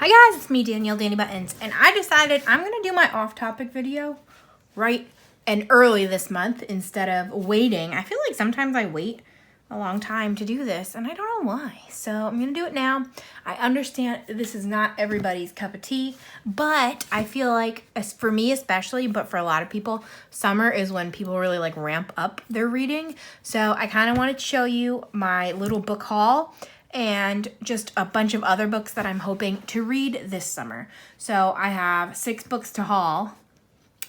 Hi guys, it's me Danielle, Danibuttons, and I decided I'm going to do my off-topic video right and early this month instead of waiting. I feel like sometimes I wait a long time to do this, and I don't know why. So I'm going to do it now. I understand this is not everybody's cup of tea, but I feel like, for me especially, but for a lot of people, summer is when people really like ramp up their reading. So I kind of wanted to show you my little book haul and just a bunch of other books that I'm hoping to read this summer. So I have 6 books to haul,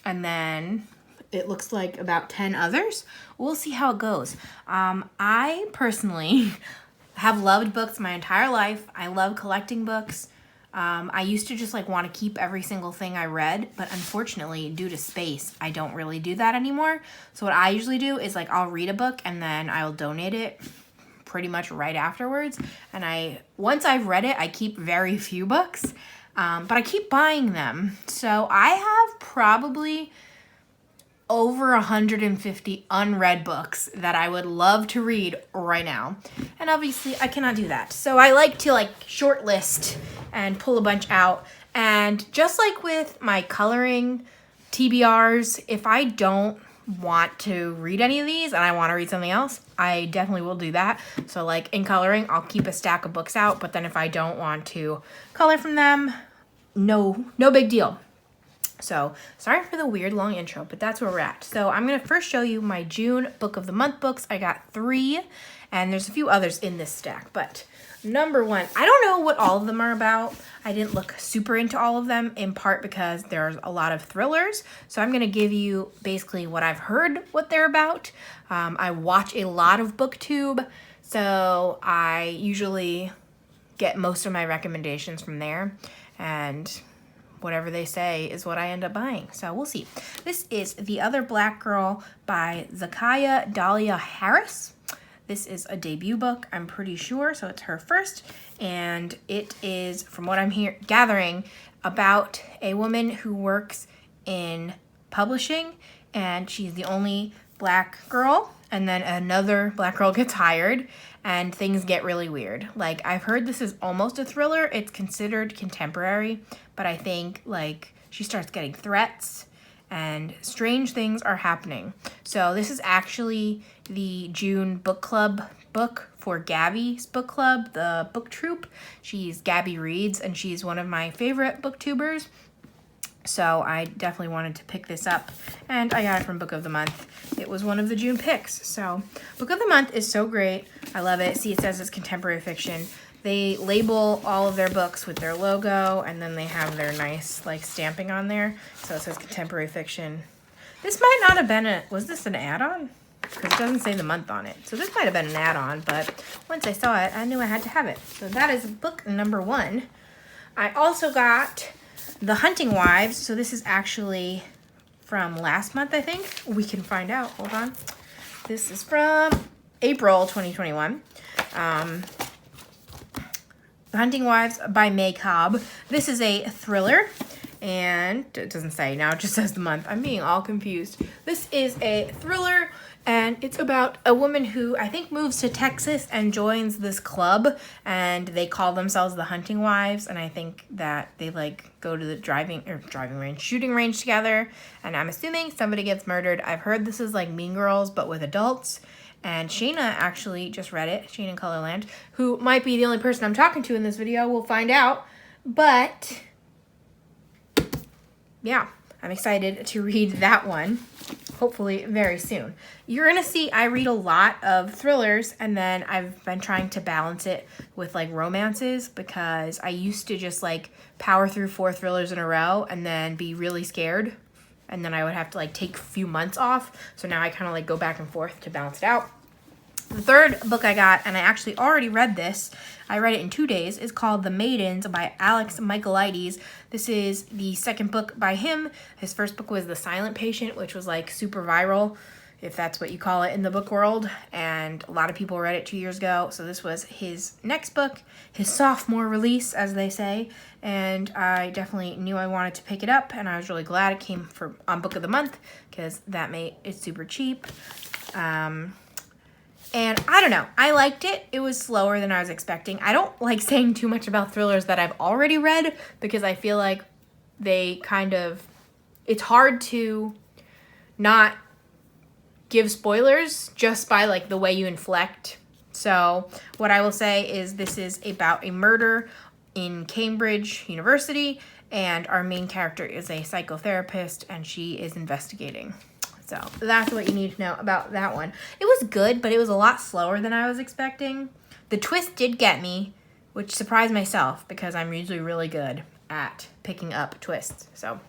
and then it looks like about 10 others. We'll see how it goes. I personally have loved books my entire life. I love collecting books. I used to just like want to keep every single thing I read, but unfortunately, due to space, I don't really do that anymore. So what I usually do is like I'll read a book and then I'll donate it pretty much right afterwards. And once I've read it, I keep very few books, but I keep buying them. So I have probably over 150 unread books that I would love to read right now. And obviously I cannot do that. So I like to like shortlist and pull a bunch out. And just like with my coloring TBRs, if I don't want to read any of these and I want to read something else, I definitely will do that. So like in coloring, I'll keep a stack of books out, but then if I don't want to color from them, no big deal. So sorry for the weird long intro, but that's where we're at. So I'm going to first show you my June Book of the Month books. I got 3, and there's a few others in this stack, but number 1, I don't know what all of them are about. I didn't look super into all of them, in part because there's a lot of thrillers. So I'm going to give you basically what I've heard what they're about. I watch a lot of BookTube, so I usually get most of my recommendations from there, and whatever they say is what I end up buying. So we'll see. This is The Other Black Girl by Zakiya Dahlia Harris. This is a debut book, I'm pretty sure, so it's her first, and it is, from what I'm gathering, about a woman who works in publishing, and she's the only black girl, and then another black girl gets hired, and things get really weird. Like, I've heard this is almost a thriller. It's considered contemporary, but I think, like, she starts getting threats, and strange things are happening. So this is actually the June book club book for Gabby's book club, the book troupe. She's Gabby Reads, and she's one of my favorite booktubers. So I definitely wanted to pick this up, and I got it from Book of the Month. It was one of the June picks. So Book of the Month is so great. I love it. See, it says it's contemporary fiction. They label all of their books with their logo, and then they have their nice like stamping on there. So it says contemporary fiction. This might not have been was this an add-on? Because it doesn't say the month on it. So this might have been an add-on, but once I saw it, I knew I had to have it. So that is book number 1. I also got The Hunting Wives. So this is actually from last month, I think. We can find out. Hold on. This is from April 2021. The Hunting Wives by May Cobb. This is a thriller, and it doesn't say now, it just says the month. I'm being all confused. This is a thriller, and it's about a woman who I think moves to Texas and joins this club, and they call themselves the Hunting Wives, and I think that they like go to the shooting range together, and I'm assuming somebody gets murdered. I've heard this is like Mean Girls, but with adults. And Shaina actually just read it, Shaina in Colorland, who might be the only person I'm talking to in this video. We'll find out. But yeah, I'm excited to read that one, hopefully very soon. You're going to see I read a lot of thrillers, and then I've been trying to balance it with like romances, because I used to just like power through 4 thrillers in a row and then be really scared. And then I would have to like take a few months off. So now I kind of like go back and forth to balance it out. The third book I got, and I actually already read this, I read it in 2 days, is called The Maidens by Alex Michaelides. This is the second book by him. His first book was The Silent Patient, which was like super viral, if that's what you call it in the book world. And a lot of people read it 2 years ago. So this was his next book, his sophomore release, as they say. And I definitely knew I wanted to pick it up, and I was really glad it came on Book of the Month, because it's super cheap. And I don't know, I liked it. It was slower than I was expecting. I don't like saying too much about thrillers that I've already read because I feel like they kind of, it's hard to not give spoilers just by like the way you inflect. So what I will say is this is about a murder in Cambridge University, and our main character is a psychotherapist and she is investigating. So that's what you need to know about that one. It was good, but it was a lot slower than I was expecting. The twist did get me, which surprised myself because I'm usually really good at picking up twists. So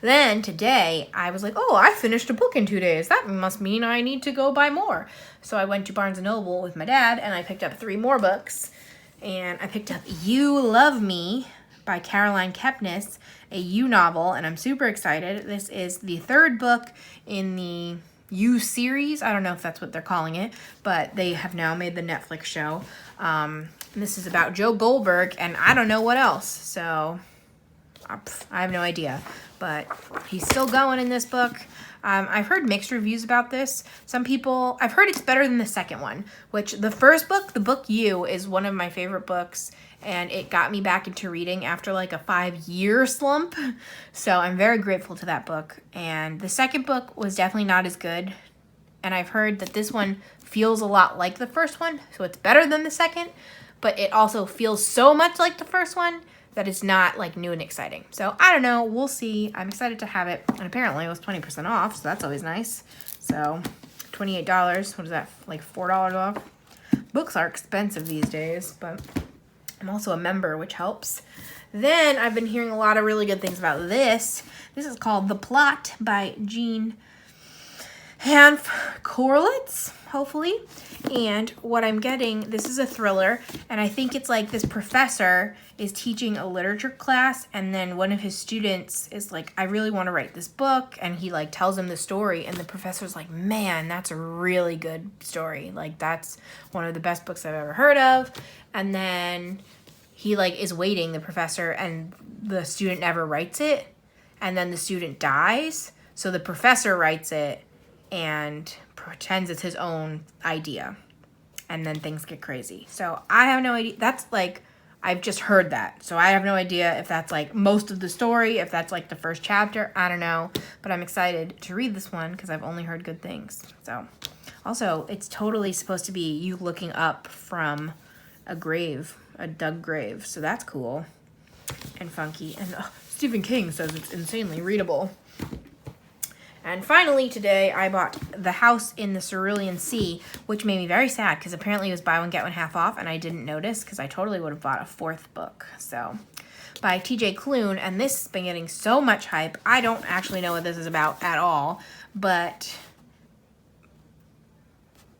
then today I was like, oh, I finished a book in 2 days. That must mean I need to go buy more. So I went to Barnes & Noble with my dad and I picked up 3 more books. And I picked up You Love Me by Caroline Kepnes, a You novel, and I'm super excited. This is the 3rd book in the You series. I don't know if that's what they're calling it, but they have now made the Netflix show. This is about Joe Goldberg, and I don't know what else, so I have no idea. But he's still going in this book. I've heard mixed reviews about this. Some people, I've heard it's better than the second one, which the first book, the book You, is one of my favorite books, and it got me back into reading after like a 5-year slump. So I'm very grateful to that book. And the second book was definitely not as good. And I've heard that this one feels a lot like the first one, so it's better than the second, but it also feels so much like the first one that it's not like new and exciting. So I don't know, we'll see. I'm excited to have it. And apparently it was 20% off, so that's always nice. So $28, what is that, like $4 off? Books are expensive these days, but I'm also a member, which helps. Then I've been hearing a lot of really good things about this. This is called The Plot by Jean Hanf Korlitz, hopefully. And what I'm getting, this is a thriller, and I think it's like this professor is teaching a literature class, and then one of his students is like, I really want to write this book, and he like tells him the story, and the professor's like, man, that's a really good story. Like, that's one of the best books I've ever heard of. And then he like is waiting, the professor, and the student never writes it, and then the student dies, so the professor writes it and pretends it's his own idea, and then things get crazy. So I have no idea. That's like, I've just heard that, so I have no idea if that's like most of the story, if that's like the first chapter. I don't know, but I'm excited to read this one because I've only heard good things. So also, it's totally supposed to be you looking up from a grave, a dug grave, so that's cool and funky. And Stephen King says it's insanely readable. And finally today I bought The House in the Cerulean Sea, which made me very sad because apparently it was buy one get one half off, and I didn't notice because I totally would have bought a 4th book. So by TJ Klune, and this has been getting so much hype. I don't actually know what this is about at all, but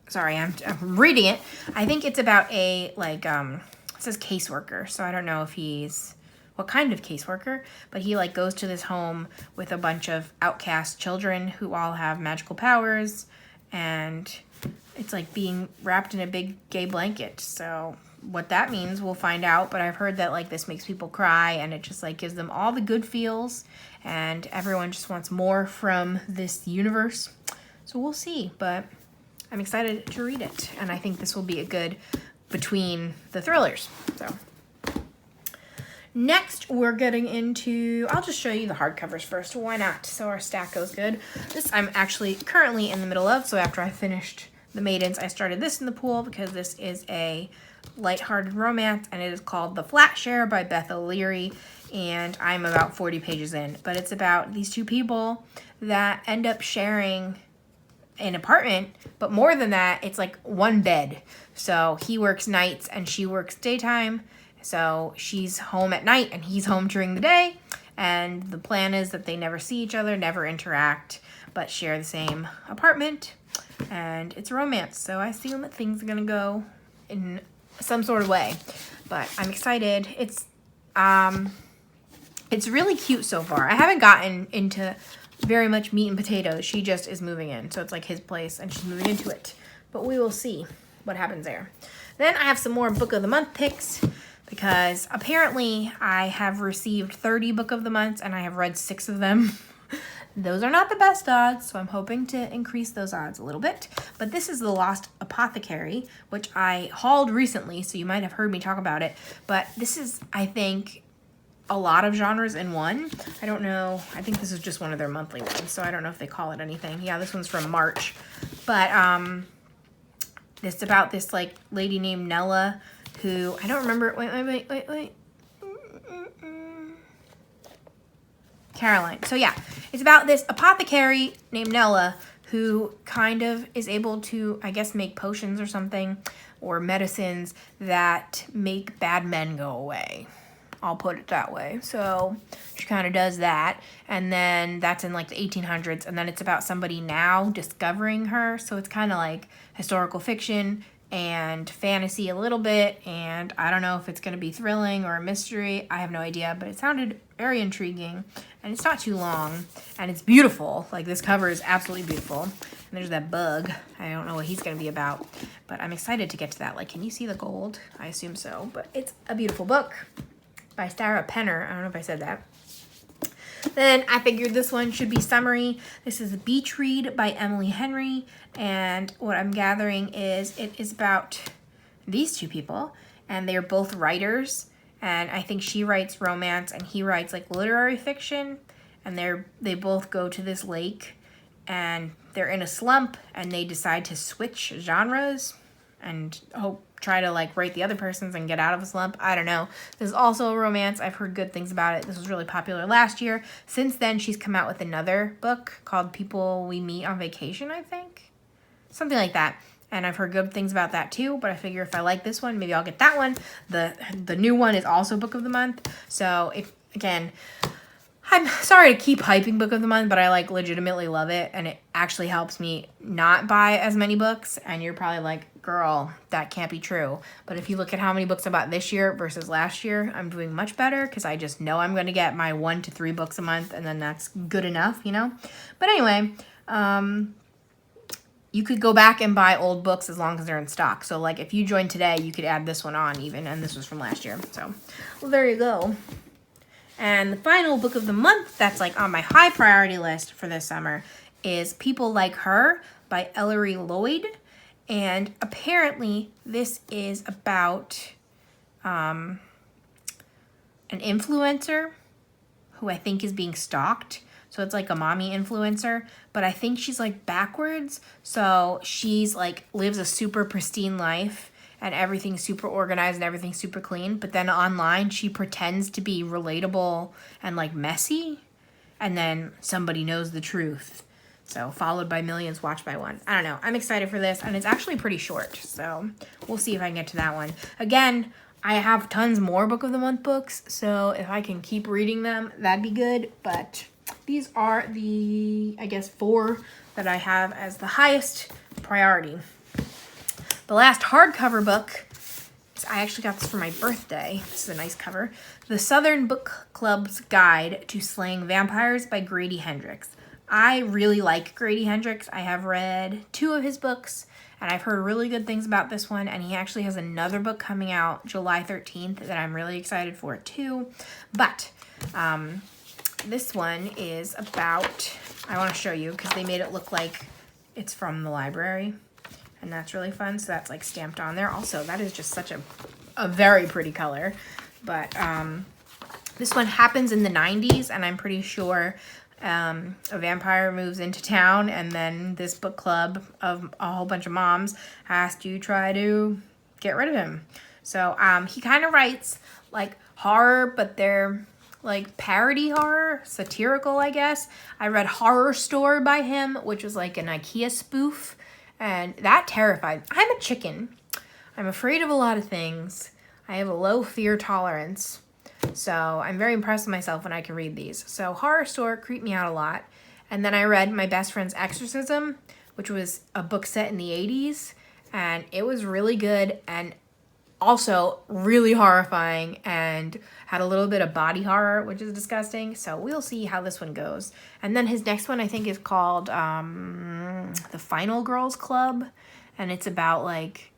sorry, I'm reading it. I think it's about a like it says caseworker, so I don't know if he's what kind of caseworker, but he like goes to this home with a bunch of outcast children who all have magical powers, and it's like being wrapped in a big gay blanket. So what that means, we'll find out, but I've heard that like this makes people cry, and it just like gives them all the good feels, and everyone just wants more from this universe. So we'll see, but I'm excited to read it, and I think this will be a good between the thrillers. So next, we're getting into, I'll just show you the hardcovers first. Why not? So our stack goes good. This I'm actually currently in the middle of, so after I finished The Maidens, I started this in the pool because this is a lighthearted romance, and it is called The Flat Share by Beth O'Leary, and I'm about 40 pages in. But it's about these 2 people that end up sharing an apartment, but more than that, it's like one bed. So he works nights and she works daytime. So she's home at night and he's home during the day, and the plan is that they never see each other, never interact, but share the same apartment, and it's a romance. So I assume that things are gonna go in some sort of way, but I'm excited. It's really cute so far. I haven't gotten into very much meat and potatoes. She just is moving in, so it's like his place and she's moving into it, but we will see what happens there. Then I have some more book of the month picks, because apparently I have received 30 book of the months and I have read 6 of them. Those are not the best odds, so I'm hoping to increase those odds a little bit. But this is The Lost Apothecary, which I hauled recently, so you might have heard me talk about it. But this is, I think, a lot of genres in one. I don't know. I think this is just one of their monthly ones, so I don't know if they call it anything. Yeah, this one's from March. But it's about this like lady named Nella who, I don't remember. Wait. Caroline. So yeah, it's about this apothecary named Nella who kind of is able to, I guess, make potions or something, or medicines that make bad men go away. I'll put it that way. So she kind of does that. And then that's in like the 1800s. And then it's about somebody now discovering her. So it's kind of like historical fiction and fantasy a little bit. And I don't know if it's going to be thrilling or a mystery. I have no idea. But it sounded very intriguing. And it's not too long. And it's beautiful. Like, this cover is absolutely beautiful. And there's that bug. I don't know what he's going to be about. But I'm excited to get to that. Like, can you see the gold? I assume so. But it's a beautiful book. By Sarah Penner. I don't know if I said that. Then I figured this one should be summary. This is a Beach Read by Emily Henry. And what I'm gathering is it is about these two people. And they're both writers. And I think she writes romance and he writes like literary fiction. And they both go to this lake. And they're in a slump. And they decide to switch genres. And try to like write the other person's and get out of a slump. I don't know. This is also a romance. I've heard good things about it. This was really popular last year. Since then, she's come out with another book called People We Meet on Vacation, I think. Something like that. And I've heard good things about that too, but I figure if I like this one, maybe I'll get that one. The new one is also Book of the Month. So again, I'm sorry to keep hyping Book of the Month, but I like legitimately love it. And it actually helps me not buy as many books. And you're probably like, girl, that can't be true. But if you look at how many books I bought this year versus last year, I'm doing much better because I just know I'm going to get my 1 to 3 books a month, and then that's good enough, you know? But anyway, you could go back and buy old books as long as they're in stock. So like if you joined today, you could add this one on even, and this was from last year. So, well, there you go. And the final book of the month that's like on my high priority list for this summer is People Like Her by Ellery Lloyd. And apparently this is about an influencer who I think is being stalked. So it's like a mommy influencer, but I think she's like backwards. So she's like lives a super pristine life and everything's super organized and everything's super clean. But then online she pretends to be relatable and like messy. And then somebody knows the truth. So, followed by millions, watched by one. I don't know. I'm excited for this, and it's actually pretty short. So, we'll see if I can get to that one. Again, I have tons more Book of the Month books, so if I can keep reading them, that'd be good. But these are the, I guess, 4 that I have as the highest priority. The last hardcover book, I actually got this for my birthday. This is a nice cover. The Southern Book Club's Guide to Slaying Vampires by Grady Hendrix. I really like Grady Hendrix. I have read 2 of his books, and I've heard really good things about this one, and he actually has another book coming out July 13th that I'm really excited for too. But this one is about, I want to show you because they made it look like it's from the library, and that's really fun. So that's like stamped on there. Also, that is just such a very pretty color. But this one happens in the 90s, and I'm pretty sure a vampire moves into town, and then this book club of a whole bunch of moms has to try to get rid of him. So he kind of writes like horror, but they're like parody horror, satirical, I guess. I read Horror Store by him, which was like an IKEA spoof, and that terrified. I'm a chicken. I'm afraid of a lot of things. I have a low fear tolerance. So I'm very impressed with myself when I can read these. So Horror Store creeped me out a lot. And then I read My Best Friend's Exorcism, which was a book set in the 80s. And it was really good and also really horrifying and had a little bit of body horror, which is disgusting. So we'll see how this one goes. And then his next one I think is called The Final Girls Club. And it's about like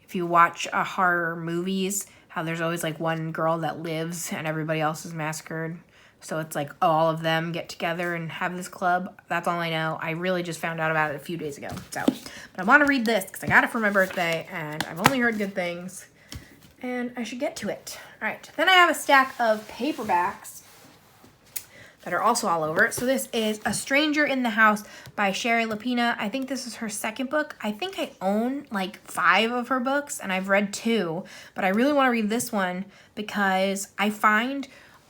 if you watch horror movies, how there's always like one girl that lives and everybody else is massacred. So it's like all of them get together and have this club. That's all I know. I really just found out about it a few days ago. So, but I want to read this because I got it for my birthday and I've only heard good things. And I should get to it. All right. Then I have a stack of paperbacks that are also all over. So this is A Stranger in the House by Cherie. I think this is her second book. I think I own like 5 of her books and I've read 2, but I really want to read this one because I find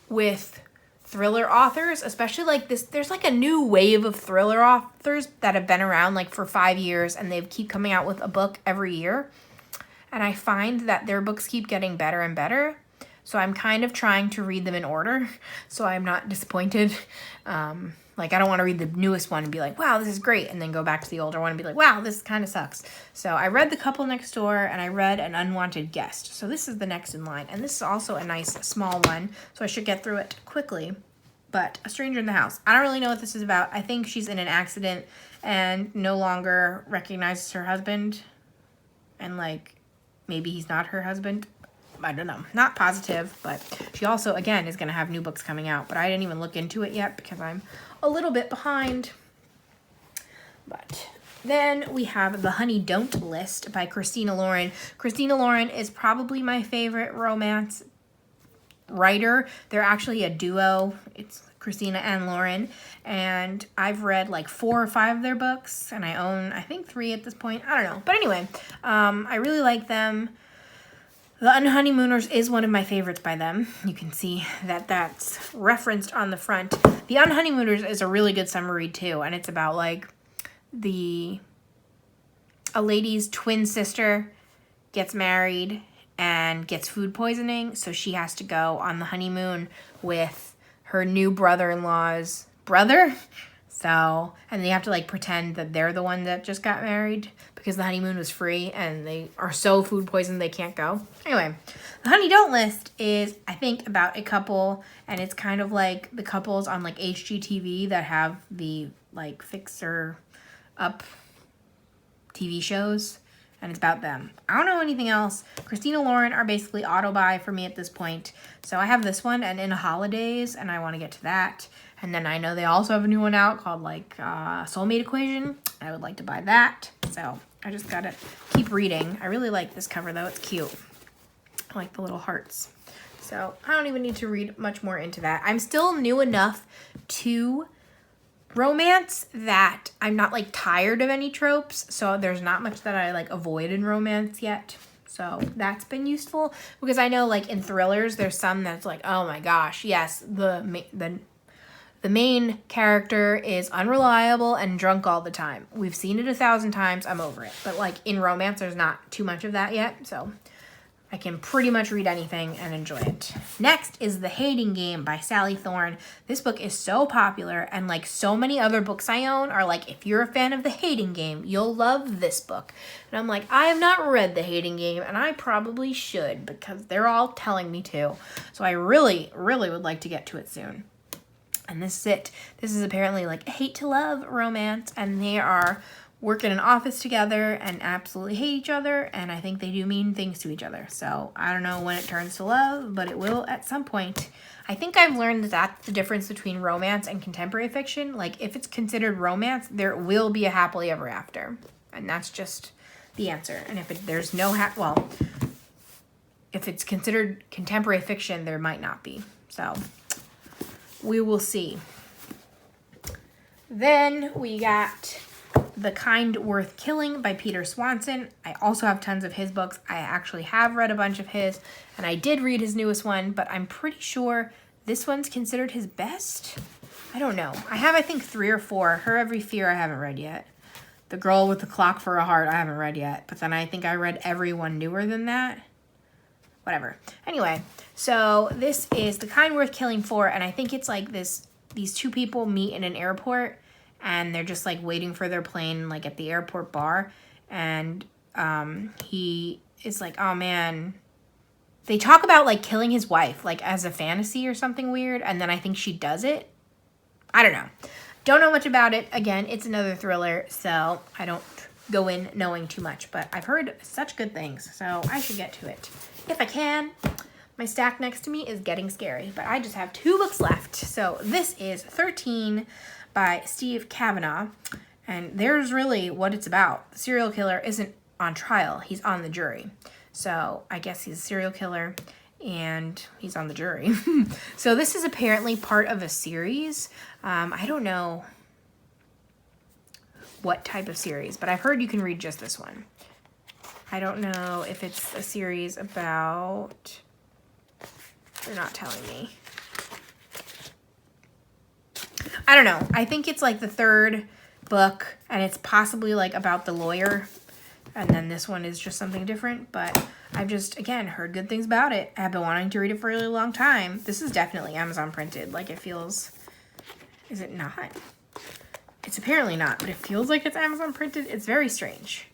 with thriller authors, especially like this, there's like a new wave of thriller authors that have been around like for 5 years and they keep coming out with a book every year. And I find that their books keep getting better and better. So I'm kind of trying to read them in order so I'm not disappointed. Like I don't want to read the newest one and be like, wow, this is great. And then go back to the older one and be like, wow, this kind of sucks. So I read The Couple Next Door and I read An Unwanted Guest. So this is the next in line. And this is also a nice small one. So I should get through it quickly. But A Stranger in the House. I don't really know what this is about. I think she's in an accident and no longer recognizes her husband. And like, maybe he's not her husband. I don't know. Not positive, but she also, again, is going to have new books coming out. But I didn't even look into it yet because I'm a little bit behind. But then we have The Honey Don't List by Christina Lauren. Christina Lauren is probably my favorite romance writer. They're actually a duo. It's Christina and Lauren. And I've read like 4 or 5 of their books. And I own, I think, 3 at this point. I don't know. But anyway, I really like them. The Unhoneymooners is one of my favorites by them. You can see that that's referenced on the front. The Unhoneymooners is a really good summer read too, and it's about like a lady's twin sister gets married and gets food poisoning, so she has to go on the honeymoon with her new brother-in-law's brother. So, and they have to like pretend that they're the one that just got married because the honeymoon was free and they are so food poisoned they can't go. Anyway, The Honey Don't List is, I think, about a couple, and it's kind of like the couples on like HGTV that have the like fixer up TV shows, and it's about them. I don't know anything else. Christina Lauren are basically auto-buy for me at this point. So I have this one and In Holidays, and I want to get to that. And then I know they also have a new one out called like Soulmate Equation. I would like to buy that. So I just gotta keep reading. I really like this cover though. It's cute. I like the little hearts. So I don't even need to read much more into that. I'm still new enough to romance that I'm not like tired of any tropes. So there's not much that I like avoid in romance yet. So that's been useful because I know like in thrillers, there's some that's like, oh my gosh, yes, the main character is unreliable and drunk all the time. We've seen it 1,000 times. I'm over it. But like in romance, there's not too much of that yet. So I can pretty much read anything and enjoy it. Next is The Hating Game by Sally Thorne. This book is so popular, and like so many other books I own are like, if you're a fan of The Hating Game, you'll love this book. And I'm like, I have not read The Hating Game, and I probably should because they're all telling me to. So I really, really would like to get to it soon. And this is it. This is apparently like a hate to love romance, and they are work in an office together and absolutely hate each other, and I think they do mean things to each other. So I don't know when it turns to love, but it will at some point. I think I've learned that that's the difference between romance and contemporary fiction. Like if it's considered romance, there will be a happily ever after, and that's just the answer. And if there's no if it's considered contemporary fiction, there might not be. So we will see. Then we got The Kind Worth Killing by Peter Swanson. I also have tons of his books. I actually have read a bunch of his, and I did read his newest one, but I'm pretty sure this one's considered his best. I don't know. I have, I think, 3 or 4. Her Every Fear I haven't read yet. The Girl with the Clock for a Heart I haven't read yet, but then I think I read every one newer than that. Whatever. Anyway, so this is The Kind Worth Killing For, and I think it's like these 2 people meet in an airport, and they're just like waiting for their plane like at the airport bar, and he is like, oh man, they talk about like killing his wife like as a fantasy or something weird, and then I think she does it. I don't know much about it. Again, it's another thriller, so I don't go in knowing too much, but I've heard such good things, so I should get to it if I can. My stack next to me is getting scary, but I just have 2 books left. So this is 13 by Steve Kavanaugh, and there's really what it's about. The serial killer isn't on trial, he's on the jury. So I guess he's a serial killer and he's on the jury. So this is apparently part of a series. I don't know what type of series, but I've heard you can read just this one. I don't know if it's a series about... They're not telling me. I don't know. I think it's like the 3rd book, and it's possibly like about the lawyer, and then this one is just something different, but I've just, again, heard good things about it. I've been wanting to read it for a really long time. This is definitely Amazon printed. Like, it feels... Is it not? It's apparently not, but it feels like it's Amazon printed. It's very strange.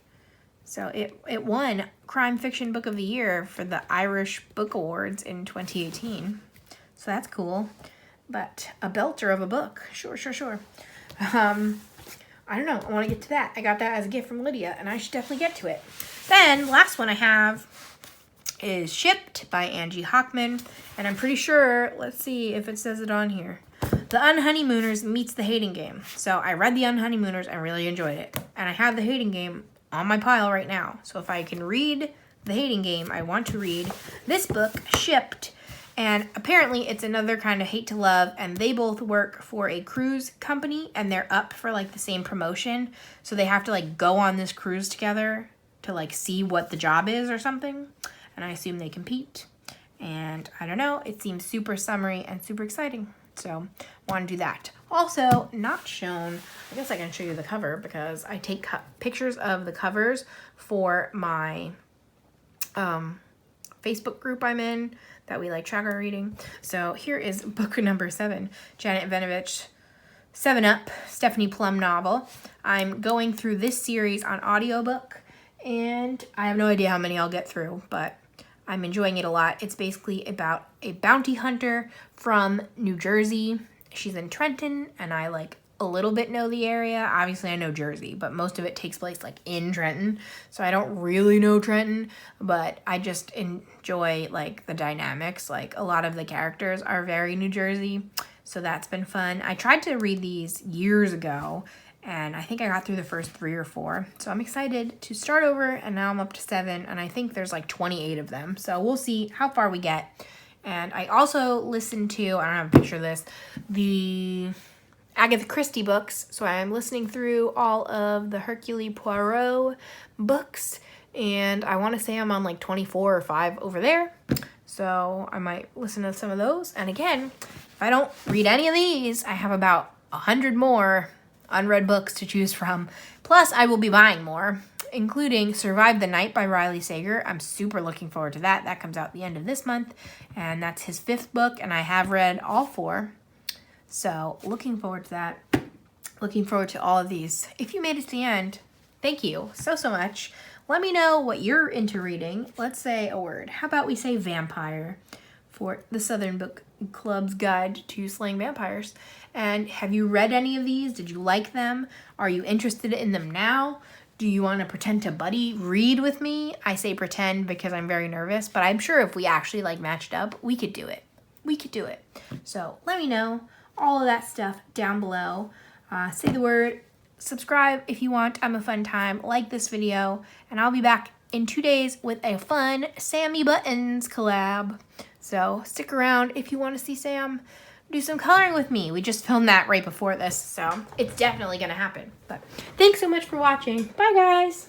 So it won Crime Fiction Book of the Year for the Irish Book Awards in 2018. So that's cool. But a belter of a book. Sure. I don't know. I want to get to that. I got that as a gift from Lydia, and I should definitely get to it. Then, last one I have is Shipped by Angie Hockman. And I'm pretty sure, let's see if it says it on here. The Unhoneymooners meets the Hating Game. So I read The Unhoneymooners and really enjoyed it. And I have the Hating Game on my pile right now. So if I can read The Hating Game, I want to read this book, Shipped. And apparently it's another kind of hate to love, and they both work for a cruise company, and they're up for like the same promotion. So they have to like go on this cruise together to like see what the job is or something. And I assume they compete. And I don't know, it seems super summery and super exciting. So want to do that. Also, not shown, I guess I can show you the cover because I take pictures of the covers for my Facebook group I'm in that we like track our reading. So here is book number 7, Janet Venovich, 7 Up, Stephanie Plum novel. I'm going through this series on audiobook, and I have no idea how many I'll get through, but I'm enjoying it a lot. It's basically about a bounty hunter from New Jersey. She's in Trenton, and I like a little bit know the area. Obviously I know Jersey, but most of it takes place like in Trenton. So I don't really know Trenton, but I just enjoy like the dynamics. Like a lot of the characters are very New Jersey. So that's been fun. I tried to read these years ago, and I think I got through the first 3 or 4. So I'm excited to start over, and now I'm up to 7, and I think there's like 28 of them. So we'll see how far we get. And I also listened to, I don't have a picture of this, the Agatha Christie books. So I'm listening through all of the Hercule Poirot books, and I want to say I'm on like 24 or 5 over there. So I might listen to some of those. And again, if I don't read any of these, I have about 100 more unread books to choose from. Plus, I will be buying more, including Survive the Night by Riley Sager. I'm super looking forward to that. That comes out the end of this month, and that's his 5th book, and I have read all 4. So looking forward to that. Looking forward to all of these. If you made it to the end, thank you so much. Let me know what you're into reading. Let's say a word. How about we say vampire for the Southern Book Club's Guide to Slaying Vampires. And have you read any of these? Did you like them? Are you interested in them now? Do you want to pretend to buddy read with me? I say pretend because I'm very nervous, but I'm sure if we actually like matched up, we could do it. We could do it. So let me know all of that stuff down below. Say the word, subscribe if you want. I'm a fun time. Like this video, and I'll be back in 2 days with a fun Sammy Buttons collab. So stick around if you want to see Sam do some coloring with me. We just filmed that right before this, so it's definitely gonna happen. But thanks so much for watching. Bye, guys.